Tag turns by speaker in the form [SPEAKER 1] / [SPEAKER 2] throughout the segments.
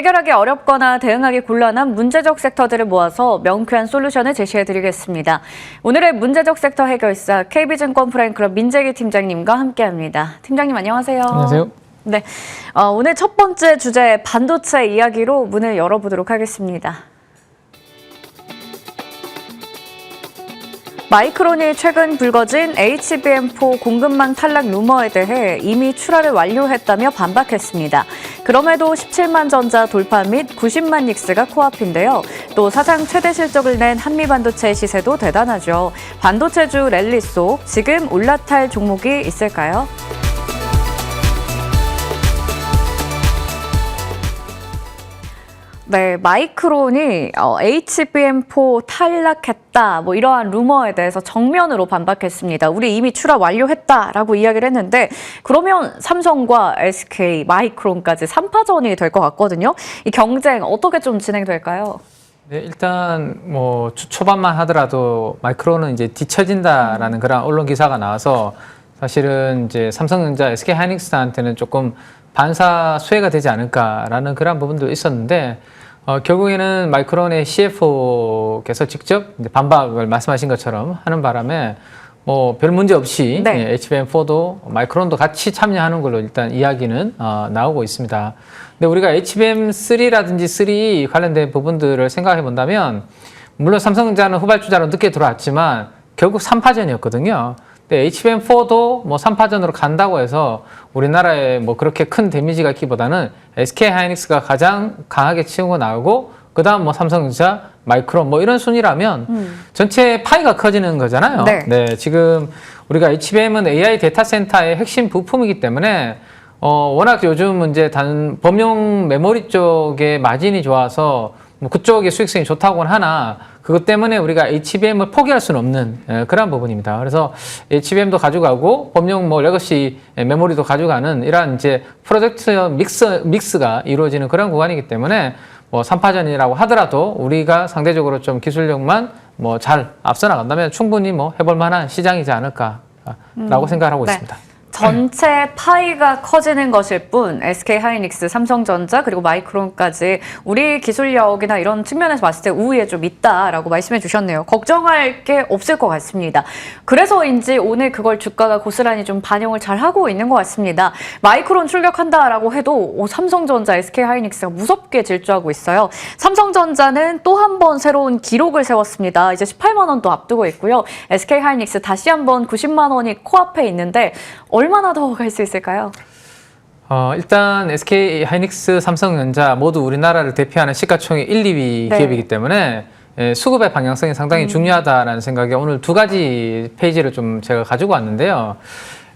[SPEAKER 1] 해결하기 어렵거나 대응하기 곤란한 문제적 섹터들을 모아서 명쾌한 솔루션을 제시해드리겠습니다. 오늘의 문제적 섹터 해결사 KB증권 프라임클럽 민재기 팀장님과 함께합니다. 팀장님 안녕하세요.
[SPEAKER 2] 안녕하세요.
[SPEAKER 1] 네, 오늘 첫 번째 주제 반도체 이야기로 문을 열어보도록 하겠습니다. 마이크론이 최근 불거진 HBM4 공급망 탈락 루머에 대해 이미 출하를 완료했다며 반박했습니다. 그럼에도 17만 전자 돌파 및 90만 닉스가 코앞인데요. 또 사상 최대 실적을 낸 한미반도체의 시세도 대단하죠. 반도체주 랠리 속 지금 올라탈 종목이 있을까요? 네, 마이크론이 HBM4 탈락했다, 이러한 루머에 대해서 정면으로 반박했습니다. 우리 이미 출하 완료했다라고 이야기를 했는데 그러면 삼성과 SK, 마이크론까지 3파전이 될 것 같거든요. 이 경쟁 어떻게 좀 진행될까요?
[SPEAKER 2] 네, 일단 주 초반만 하더라도 마이크론은 이제 뒤처진다라는 그런 언론 기사가 나와서 사실은 이제 삼성전자, SK하이닉스한테는 조금 반사 수혜가 되지 않을까라는 그런 부분도 있었는데 결국에는 마이크론의 CFO께서 직접 이제 반박을 말씀하신 것처럼 하는 바람에 별 문제 없이
[SPEAKER 1] 네.
[SPEAKER 2] HBM4도 마이크론도 같이 참여하는 걸로 일단 이야기는 나오고 있습니다. 근데 우리가 HBM3라든지 3 관련된 부분들을 생각해 본다면 물론 삼성전자는 후발주자로 늦게 들어왔지만 결국 3파전이었거든요. 근데 HBM4도 3파전으로 간다고 해서 우리나라에 그렇게 큰 데미지가 있기보다는 SK하이닉스가 가장 강하게 치고 나오고 그다음 삼성전자, 마이크론 이런 순위라면 전체 파이가 커지는 거잖아요.
[SPEAKER 1] 네.
[SPEAKER 2] 지금 우리가 HBM은 AI 데이터 센터의 핵심 부품이기 때문에 워낙 요즘 이제 범용 메모리 쪽에 마진이 좋아서 그쪽의 수익성이 좋다고는 하나 그것 때문에 우리가 HBM을 포기할 수는 없는 그런 부분입니다. 그래서 HBM도 가져가고 범용 레거시 메모리도 가져가는 이러한 이제 프로젝트 믹스가 이루어지는 그런 구간이기 때문에 3파전이라고 하더라도 우리가 상대적으로 좀 기술력만 잘 앞서 나간다면 충분히 해볼 만한 시장이지 않을까라고 생각하고
[SPEAKER 1] 네.
[SPEAKER 2] 있습니다.
[SPEAKER 1] 전체 파이가 커지는 것일 뿐 SK하이닉스, 삼성전자 그리고 마이크론까지 우리 기술력이나 이런 측면에서 봤을 때 우위에 좀 있다라고 말씀해 주셨네요. 걱정할 게 없을 것 같습니다. 그래서인지 오늘 그걸 주가가 고스란히 좀 반영을 잘 하고 있는 것 같습니다. 마이크론 출격한다라고 해도 삼성전자, SK하이닉스가 무섭게 질주하고 있어요. 삼성전자는 또 한 번 새로운 기록을 세웠습니다. 이제 18만 원도 앞두고 있고요. SK하이닉스 다시 한번 90만 원이 코앞에 있는데 얼마나 더 갈 수 있을까요?
[SPEAKER 2] 일단 SK하이닉스, 삼성전자 모두 우리나라를 대표하는 시가총액 1, 2위
[SPEAKER 1] 네.
[SPEAKER 2] 기업이기 때문에 수급의 방향성이 상당히 중요하다라는 생각에 오늘 두 가지 페이지를 좀 제가 가지고 왔는데요.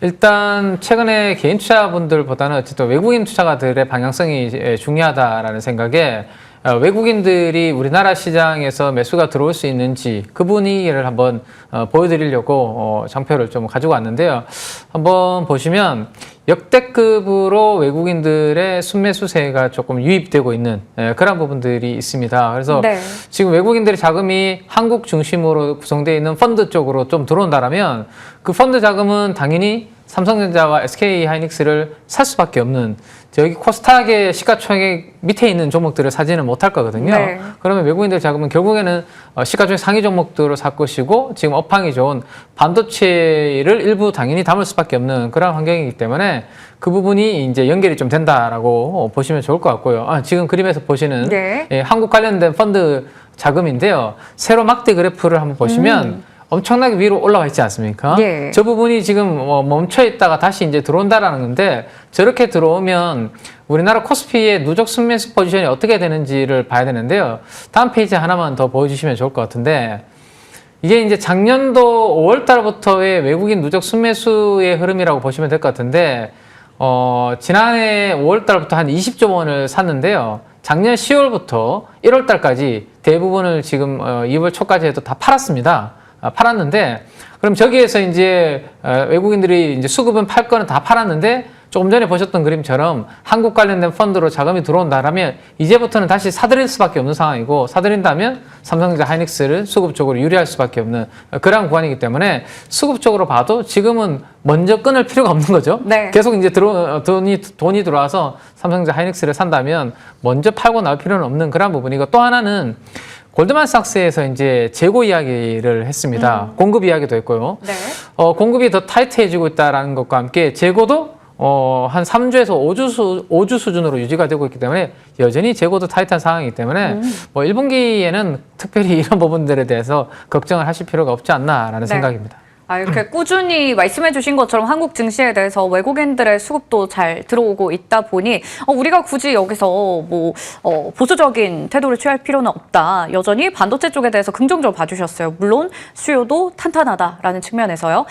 [SPEAKER 2] 일단 최근에 개인 투자분들보다는 어쨌든 외국인 투자가들의 방향성이 중요하다라는 생각에 외국인들이 우리나라 시장에서 매수가 들어올 수 있는지 그 분위기를 한번 보여드리려고 장표를 좀 가지고 왔는데요. 한번 보시면 역대급으로 외국인들의 순매수세가 조금 유입되고 있는 그런 부분들이 있습니다. 그래서
[SPEAKER 1] 네.
[SPEAKER 2] 지금 외국인들의 자금이 한국 중심으로 구성되어 있는 펀드 쪽으로 좀 들어온다면 그 펀드 자금은 당연히 삼성전자와 SK하이닉스를 살 수밖에 없는 여기 코스닥의 시가총액 밑에 있는 종목들을 사지는 못할 거거든요.
[SPEAKER 1] 네.
[SPEAKER 2] 그러면 외국인들 자금은 결국에는 시가총액 상위 종목들을 살 것이고 지금 업황이 좋은 반도체를 일부 당연히 담을 수밖에 없는 그런 환경이기 때문에 그 부분이 이제 연결이 좀 된다라고 보시면 좋을 것 같고요. 지금 그림에서 보시는
[SPEAKER 1] 네.
[SPEAKER 2] 한국 관련된 펀드 자금인데요. 세로 막대 그래프를 한번 보시면 엄청나게 위로 올라와 있지 않습니까?
[SPEAKER 1] 예.
[SPEAKER 2] 저 부분이 지금 멈춰 있다가 다시 이제 들어온다라는 건데 저렇게 들어오면 우리나라 코스피의 누적 순매수 포지션이 어떻게 되는지를 봐야 되는데요. 다음 페이지 하나만 더 보여주시면 좋을 것 같은데 이게 이제 작년도 5월 달부터의 외국인 누적 순매수의 흐름이라고 보시면 될 것 같은데 지난해 5월 달부터 한 20조 원을 샀는데요. 작년 10월부터 1월 달까지 대부분을 지금 2월 초까지 해도 다 팔았습니다. 팔았는데 그럼 저기에서 이제 외국인들이 이제 수급은 팔 거는 다 팔았는데 조금 전에 보셨던 그림처럼 한국 관련된 펀드로 자금이 들어온다라면 이제부터는 다시 사들일 수밖에 없는 상황이고, 사들인다면 삼성전자 하이닉스를 수급적으로 유리할 수밖에 없는 그러한 구간이기 때문에 수급적으로 봐도 지금은 먼저 끊을 필요가 없는 거죠.
[SPEAKER 1] 네.
[SPEAKER 2] 계속 이제 돈이 들어와서 삼성전자 하이닉스를 산다면 먼저 팔고 나올 필요는 없는 그런 부분이고, 또 하나는 골드만삭스에서 이제 재고 이야기를 했습니다. 공급 이야기도 했고요.
[SPEAKER 1] 네.
[SPEAKER 2] 공급이 더 타이트해지고 있다는 것과 함께 재고도 한 3주에서 5주 수준으로 유지가 되고 있기 때문에 여전히 재고도 타이트한 상황이기 때문에 뭐 1분기에는 특별히 이런 부분들에 대해서 걱정을 하실 필요가 없지 않나라는 생각입니다.
[SPEAKER 1] 이렇게 꾸준히 말씀해 주신 것처럼 한국 증시에 대해서 외국인들의 수급도 잘 들어오고 있다 보니 우리가 굳이 여기서 뭐 보수적인 태도를 취할 필요는 없다. 여전히 반도체 쪽에 대해서 긍정적으로 봐주셨어요. 물론 수요도 탄탄하다라는 측면에서요.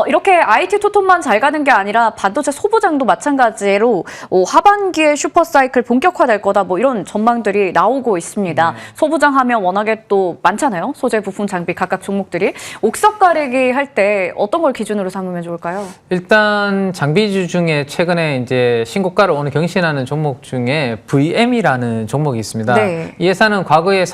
[SPEAKER 1] 이렇게 IT 토톤만 잘 가는 게 아니라 반도체 소부장도 마찬가지로 하반기에 슈퍼사이클 본격화될 거다. 뭐 이런 전망들이 나오고 있습니다. 소부장 하면 워낙에 또 많잖아요. 소재, 부품, 장비 각각 종목들이. 옥석 가리기 할 때 어떤 걸 기준으로 삼으면 좋을까요? 일단
[SPEAKER 2] 장비주 중에 최근에 이제 신고가를 오늘 경신하는 종목 중에 VM이라는 종목이 있습니다.
[SPEAKER 1] 네.
[SPEAKER 2] 이 회사는 과거에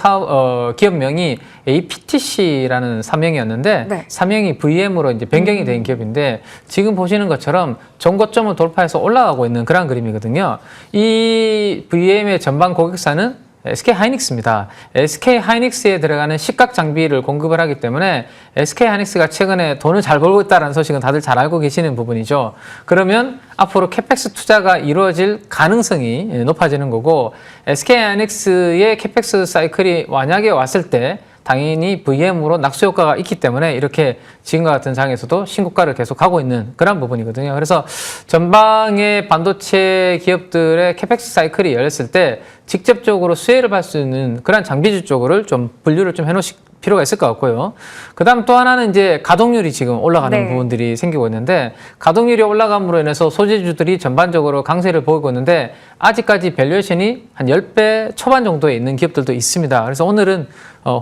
[SPEAKER 2] 기업명이 APTC라는 사명이었는데
[SPEAKER 1] 네.
[SPEAKER 2] 사명이 VM으로 이제 변경이 된 기업인데 지금 보시는 것처럼 정고점을 돌파해서 올라가고 있는 그런 그림이거든요. 이 VM의 전방 고객사는 SK 하이닉스입니다. SK 하이닉스에 들어가는 식각 장비를 공급을 하기 때문에 SK 하이닉스가 최근에 돈을 잘 벌고 있다는 소식은 다들 잘 알고 계시는 부분이죠. 그러면 앞으로 캐펙스 투자가 이루어질 가능성이 높아지는 거고, SK 하이닉스의 캐펙스 사이클이 만약에 왔을 때 당연히 VM으로 낙수 효과가 있기 때문에 이렇게 지금과 같은 장에서도 신고가를 계속 가고 있는 그런 부분이거든요. 그래서 전방의 반도체 기업들의 캐펙스 사이클이 열렸을 때 직접적으로 수혜를 받을 수 있는 그런 장비주 쪽을 좀 분류를 좀 해놓으실 필요가 있을 것 같고요. 그다음 또 하나는 이제 가동률이 지금 올라가는
[SPEAKER 1] 네.
[SPEAKER 2] 부분들이 생기고 있는데, 가동률이 올라감으로 인해서 소재주들이 전반적으로 강세를 보이고 있는데 아직까지 밸류에이션이 한 10배 초반 정도에 있는 기업들도 있습니다. 그래서 오늘은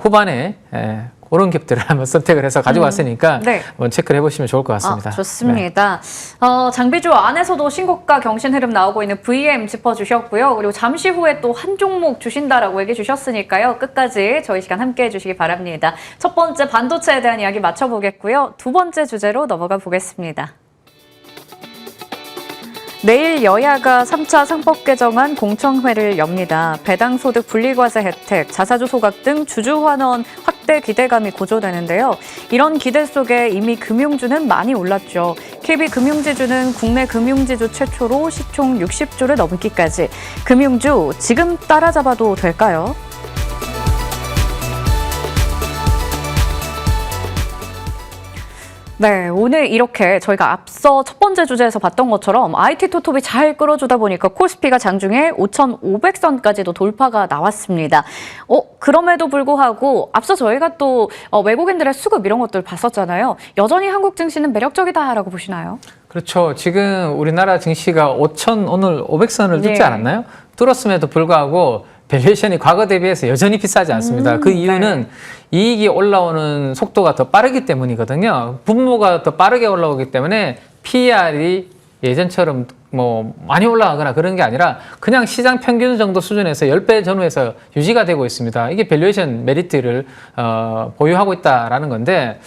[SPEAKER 2] 후반에 그런 기업들을 한번 선택을 해서 가지고 왔으니까
[SPEAKER 1] 네.
[SPEAKER 2] 한번 체크를 해보시면 좋을 것 같습니다.
[SPEAKER 1] 좋습니다. 장비주 안에서도 신고가 경신 흐름 나오고 있는 VM 짚어주셨고요. 그리고 잠시 후에 또 한 종목 주신다라고 얘기해 주셨으니까요. 끝까지 저희 시간 함께해 주시기 바랍니다. 첫 번째 반도체에 대한 이야기 맞춰보겠고요. 두 번째 주제로 넘어가 보겠습니다. 내일 여야가 3차 상법 개정안 공청회를 엽니다. 배당소득 분리과세 혜택, 자사주 소각 등 주주 환원 확대 기대감이 고조되는데요. 이런 기대 속에 이미 금융주는 많이 올랐죠. KB금융지주는 국내 금융지주 최초로 시총 60조를 넘기까지. 금융주 지금 따라잡아도 될까요? 네, 오늘 이렇게 저희가 앞서 첫 번째 주제에서 봤던 것처럼 IT 토톱이 잘 끌어주다 보니까 코스피가 장중에 5,500선까지도 돌파가 나왔습니다. 그럼에도 불구하고 앞서 저희가 또 외국인들의 수급 이런 것들 봤었잖아요. 여전히 한국 증시는 매력적이다라고 보시나요?
[SPEAKER 2] 그렇죠. 지금 우리나라 증시가 오늘 500선을 뚫지
[SPEAKER 1] 네.
[SPEAKER 2] 않았나요? 뚫었음에도 불구하고 밸류에이션이 과거 대비해서 여전히 비싸지 않습니다. 그 이유는
[SPEAKER 1] 네.
[SPEAKER 2] 이익이 올라오는 속도가 더 빠르기 때문이거든요. 분모가 더 빠르게 올라오기 때문에 PER이 예전처럼 뭐 많이 올라가거나 그런 게 아니라 그냥 시장 평균 정도 수준에서 10배 전후에서 유지가 되고 있습니다. 이게 밸류에이션 메리트를 보유하고 있다라는 건데,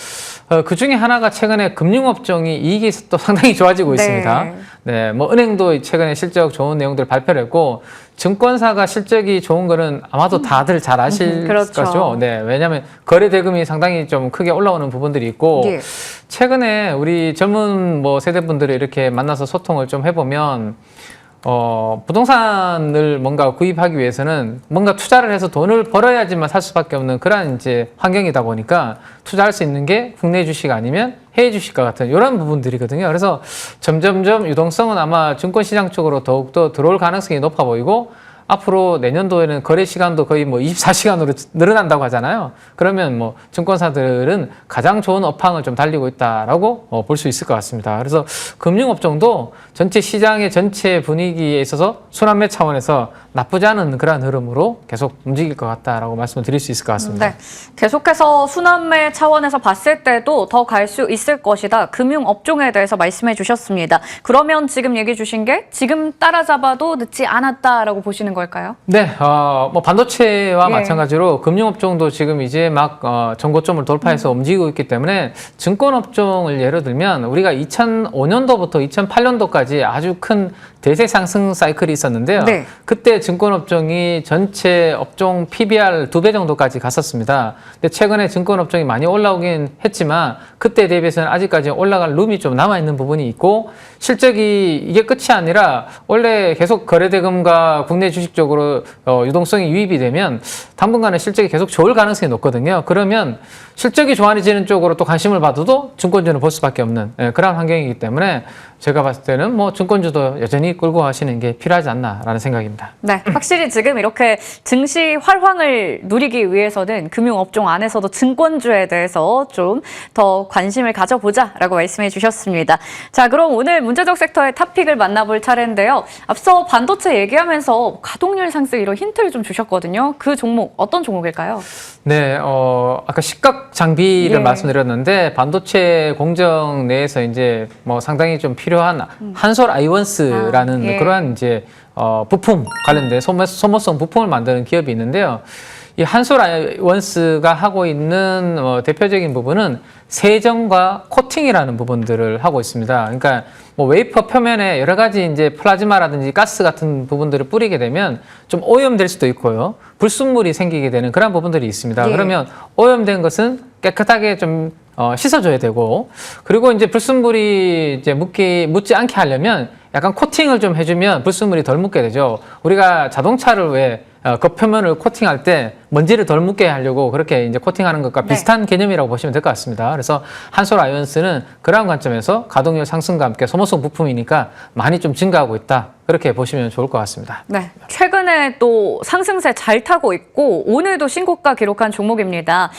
[SPEAKER 2] 그 중에 하나가 최근에 금융업종이 이익이 또 상당히 좋아지고 있습니다. 네, 뭐 은행도 최근에 실적 좋은 내용들 발표를 했고, 증권사가 실적이 좋은 거는 아마도 다들 잘 아실
[SPEAKER 1] 그렇죠.
[SPEAKER 2] 거죠. 네, 왜냐하면 거래 대금이 상당히 좀 크게 올라오는 부분들이 있고,
[SPEAKER 1] 예.
[SPEAKER 2] 최근에 우리 젊은 뭐 세대분들을 이렇게 만나서 소통을 좀 해보면, 부동산을 뭔가 구입하기 위해서는 뭔가 투자를 해서 돈을 벌어야지만 살 수밖에 없는 그런 이제 환경이다 보니까 투자할 수 있는 게 국내 주식 아니면 해외 주식과 같은 이런 부분들이거든요. 그래서 점점점 유동성은 아마 증권시장 쪽으로 더욱더 들어올 가능성이 높아 보이고, 앞으로 내년도에는 거래 시간도 거의 뭐 24시간으로 늘어난다고 하잖아요. 그러면 뭐 증권사들은 가장 좋은 업황을 좀 달리고 있다라고 볼 수 있을 것 같습니다. 그래서 금융업종도 전체 시장의 전체 분위기에 있어서 순환매 차원에서 나쁘지 않은 그러한 흐름으로 계속 움직일 것 같다라고 말씀을 드릴 수 있을 것 같습니다.
[SPEAKER 1] 네, 계속해서 순환매 차원에서 봤을 때도 더 갈 수 있을 것이다. 금융업종에 대해서 말씀해 주셨습니다. 그러면 지금 얘기해 주신 게 지금 따라잡아도 늦지 않았다라고 보시는 걸까요?
[SPEAKER 2] 네, 뭐 반도체와
[SPEAKER 1] 예.
[SPEAKER 2] 마찬가지로 금융업종도 지금 이제 막 전고점을 돌파해서 움직이고 있기 때문에 증권업종을 예를 들면 우리가 2005년도부터 2008년도까지 아주 큰 대세 상승 사이클이 있었는데요.
[SPEAKER 1] 네.
[SPEAKER 2] 그때 증권업종이 전체 업종 PBR 2배 정도까지 갔었습니다. 근데 최근에 증권업종이 많이 올라오긴 했지만 그때 대비해서는 아직까지 올라갈 룸이 좀 남아있는 부분이 있고 실적이 이게 끝이 아니라 원래 계속 거래대금과 국내 주식 쪽으로 유동성이 유입이 되면 당분간은 실적이 계속 좋을 가능성이 높거든요. 그러면 실적이 좋아지는 쪽으로 또 관심을 받아도 증권주는 볼 수밖에 없는 그런 환경이기 때문에 제가 봤을 때는 뭐 증권주도 여전히 끌고 가시는 게 필요하지 않나라는 생각입니다.
[SPEAKER 1] 네, 확실히 지금 이렇게 증시 활황을 누리기 위해서는 금융업종 안에서도 증권주에 대해서 좀 더 관심을 가져보자라고 말씀해 주셨습니다. 자, 그럼 오늘 문제적 섹터의 탑픽을 만나볼 차례인데요. 앞서 반도체 얘기하면서 가동률 상승 이런 힌트를 좀 주셨거든요. 그 종목 어떤 종목일까요?
[SPEAKER 2] 네, 아까 식각 장비를
[SPEAKER 1] 예.
[SPEAKER 2] 말씀드렸는데 반도체 공정 내에서 이제 뭐 상당히 좀 필요한 한솔 아이원스라는
[SPEAKER 1] 예.
[SPEAKER 2] 그러한 이제 부품 관련된 소모성 부품을 만드는 기업이 있는데요. 이 한솔 아이원스가 하고 있는 대표적인 부분은 세정과 코팅이라는 부분들을 하고 있습니다. 그러니까 뭐 웨이퍼 표면에 여러 가지 이제 플라즈마라든지 가스 같은 부분들을 뿌리게 되면 좀 오염될 수도 있고요. 불순물이 생기게 되는 그런 부분들이 있습니다.
[SPEAKER 1] 예.
[SPEAKER 2] 그러면 오염된 것은 깨끗하게 좀 씻어줘야 되고, 그리고 이제 불순물이 이제 묻지 않게 하려면 약간 코팅을 좀 해주면 불순물이 덜 묻게 되죠. 우리가 자동차를 왜 겉표면을 코팅할 때 먼지를 덜 묻게 하려고 그렇게 이제 코팅하는 것과
[SPEAKER 1] 네.
[SPEAKER 2] 비슷한 개념이라고 보시면 될 것 같습니다. 그래서 한솔 아이언스는 그러한 관점에서 가동률 상승과 함께 소모성 부품이니까 많이 좀 증가하고 있다. 그렇게 보시면 좋을 것 같습니다.
[SPEAKER 1] 네, 최근에 또 상승세 잘 타고 있고 오늘도 신고가 기록한 종목입니다.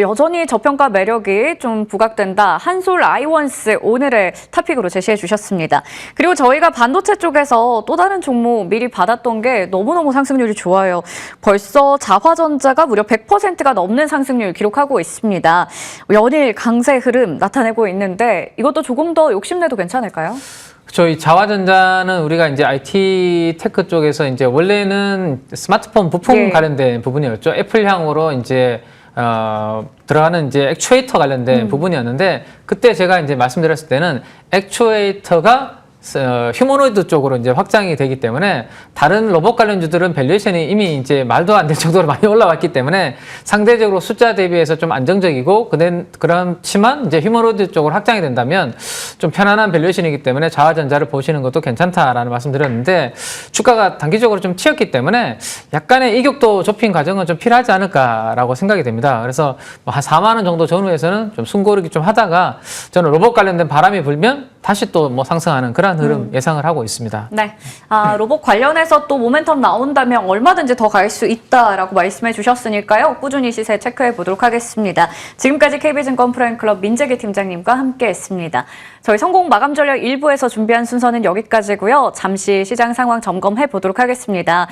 [SPEAKER 1] 여전히 저평가 매력이 좀 부각된다. 한솔 아이원스 오늘의 탑픽으로 제시해 주셨습니다. 그리고 저희가 반도체 쪽에서 또 다른 종목 미리 받았던 게 너무너무 상승률이 좋아요. 벌써 자화전자가 무려 100%가 넘는 상승률 기록하고 있습니다. 연일 강세 흐름 나타내고 있는데 이것도 조금 더 욕심내도 괜찮을까요?
[SPEAKER 2] 저희 자화전자는 우리가 이제 IT 테크 쪽에서 이제 원래는 스마트폰 부품
[SPEAKER 1] 예.
[SPEAKER 2] 관련된 부분이었죠. 애플향으로 이제 들어가는 이제 액추에이터 관련된 부분이었는데 그때 제가 이제 말씀드렸을 때는 액추에이터가 휴머노이드 쪽으로 이제 확장이 되기 때문에 다른 로봇 관련주들은 밸류에이션이 이미 이제 말도 안 될 정도로 많이 올라왔기 때문에 상대적으로 숫자 대비해서 좀 안정적이고 그렇지만 이제 휴머노이드 쪽으로 확장이 된다면 좀 편안한 밸류에이션이기 때문에 자화전자를 보시는 것도 괜찮다라는 말씀드렸는데 주가가 단기적으로 좀 튀었기 때문에 약간의 이격도 좁힌 과정은 좀 필요하지 않을까라고 생각이 됩니다. 그래서 뭐 한 4만 원 정도 전후에서는 좀 숨고르기 좀 하다가 저는 로봇 관련된 바람이 불면 다시 또 뭐 상승하는 그런 흐름 예상을 하고 있습니다.
[SPEAKER 1] 네, 로봇 관련해서 또 모멘텀 나온다면 얼마든지 더 갈 수 있다라고 말씀해 주셨으니까요. 꾸준히 시세 체크해 보도록 하겠습니다. 지금까지 KB증권 프라임클럽 민재기 팀장님과 함께했습니다. 저희 성공 마감 전략 1부에서 준비한 순서는 여기까지고요. 잠시 시장 상황 점검해 보도록 하겠습니다.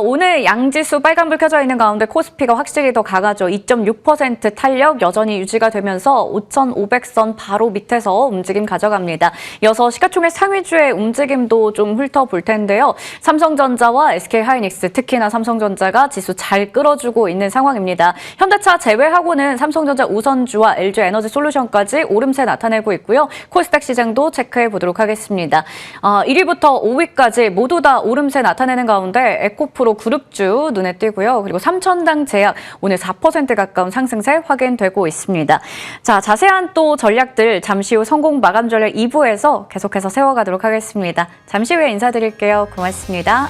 [SPEAKER 1] 오늘 양지수 빨간불 켜져 있는 가운데 코스피가 확실히 더 강하죠. 2.6% 탄력 여전히 유지가 되면서 5,500선 바로 밑에서 움직임 가져갑니다. 이어서 시가총액 상위주의 움직임도 좀 훑어볼 텐데요. 삼성전자와 SK하이닉스, 특히나 삼성전자가 지수 잘 끌어주고 있는 상황입니다. 현대차 제외하고는 삼성전자 우선주와 LG에너지솔루션까지 오름세 나타내고 있고요. 코스닥 시장도 체크해 보도록 하겠습니다. 1위부터 5위까지 모두 다 오름세 나타내는 가운데 에코프로 그룹주 눈에 띄고요. 그리고 삼천당 제약 오늘 4% 가까운 상승세 확인되고 있습니다. 자, 자세한 또 전략들 잠시 후 성공 마감 전략 2부에서 계속해서 세워가도록 하겠습니다. 잠시 후에 인사드릴게요. 고맙습니다.